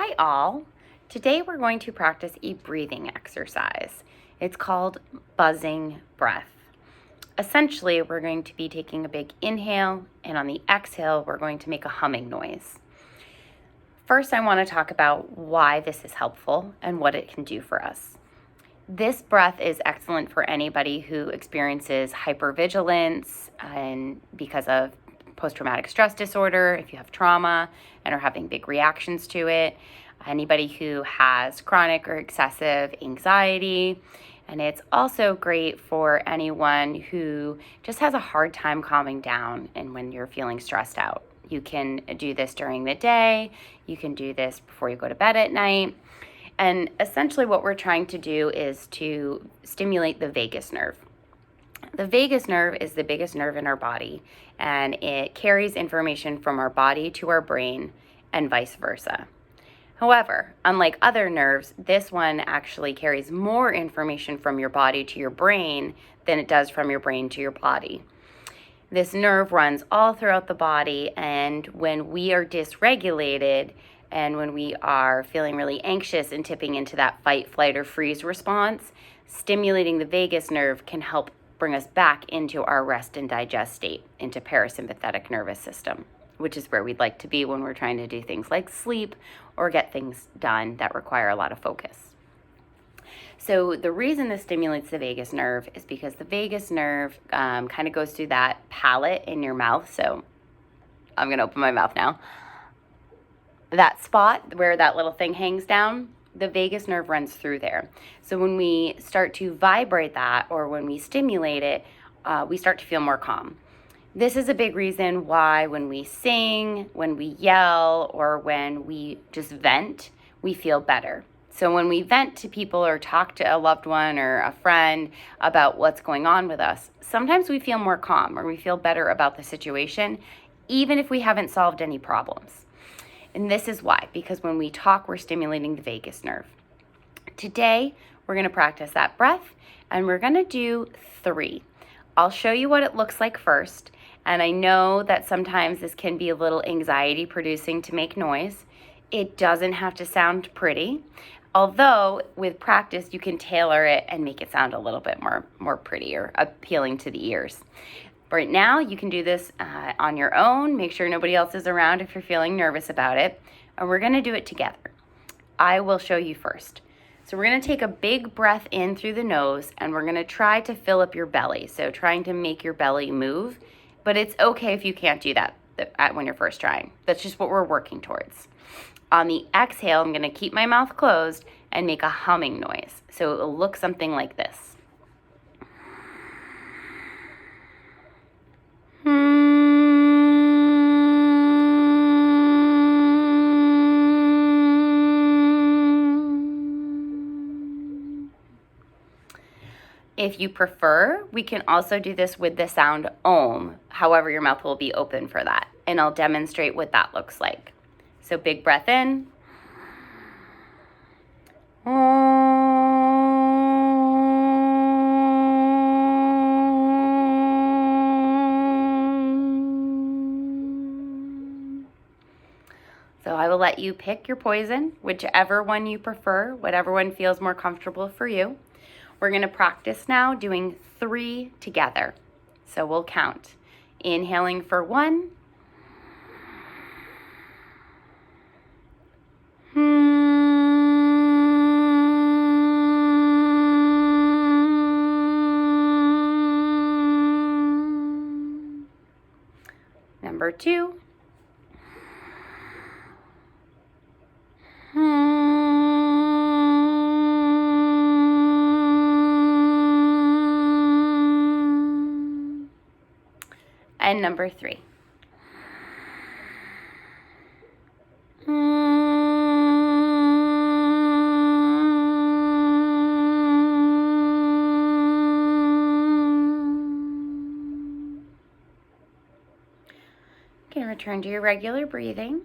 Hi all. Today we're going to practice a breathing exercise. It's called buzzing breath. Essentially, we're going to be taking a big inhale, and on the exhale, we're going to make a humming noise. First, I want to talk about why this is helpful and what it can do for us. This breath is excellent for anybody who experiences hypervigilance and because of post-traumatic stress disorder, if you have trauma and are having big reactions to it, anybody who has chronic or excessive anxiety. And it's also great for anyone who just has a hard time calming down and when you're feeling stressed out. You can do this during the day. You can do this before you go to bed at night. And essentially what we're trying to do is to stimulate the vagus nerve. The vagus nerve is the biggest nerve in our body, and it carries information from our body to our brain and vice versa. However, unlike other nerves, this one actually carries more information from your body to your brain than it does from your brain to your body. This nerve runs all throughout the body, and when we are dysregulated and when we are feeling really anxious and tipping into that fight, flight, or freeze response, stimulating the vagus nerve can help bring us back into our rest and digest state, into parasympathetic nervous system, which is where we'd like to be when we're trying to do things like sleep or get things done that require a lot of focus. So the reason this stimulates the vagus nerve is because the vagus nerve kind of goes through that palate in your mouth. So I'm going to open my mouth now. That spot where that little thing hangs down, the vagus nerve runs through there. So when we start to vibrate that or when we stimulate it, we start to feel more calm. This is a big reason why when we sing, when we yell, or when we just vent, we feel better. So when we vent to people or talk to a loved one or a friend about what's going on with us, sometimes we feel more calm or we feel better about the situation, even if we haven't solved any problems. And this is why, because when we talk, we're stimulating the vagus nerve. Today, we're going to practice that breath, and we're going to do 3. I'll show you what it looks like first, and I know that sometimes this can be a little anxiety producing to make noise. It doesn't have to sound pretty, although with practice, you can tailor it and make it sound a little bit more pretty or appealing to the ears. Right now, you can do this on your own. Make sure nobody else is around if you're feeling nervous about it. And we're going to do it together. I will show you first. So we're going to take a big breath in through the nose, and we're going to try to fill up your belly. So trying to make your belly move. But it's okay if you can't do that when you're first trying. That's just what we're working towards. On the exhale, I'm going to keep my mouth closed and make a humming noise. So it will look something like this. If you prefer, we can also do this with the sound Om. However, your mouth will be open for that. And I'll demonstrate what that looks like. So big breath in. So I will let you pick your poison, whichever one you prefer, whatever one feels more comfortable for you. We're going to practice now doing 3 together. So we'll count. Inhaling for 1. Number 2. And number 3. You can return to your regular breathing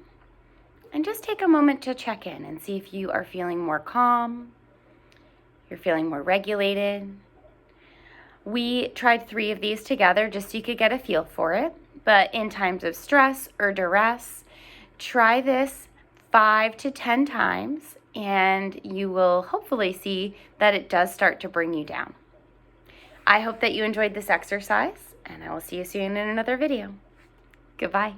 and just take a moment to check in and see if you are feeling more calm, you're feeling more regulated. We tried 3 of these together just so you could get a feel for it. But in times of stress or duress, try this 5 to 10 times, and you will hopefully see that it does start to bring you down. I hope that you enjoyed this exercise, and I will see you soon in another video. Goodbye.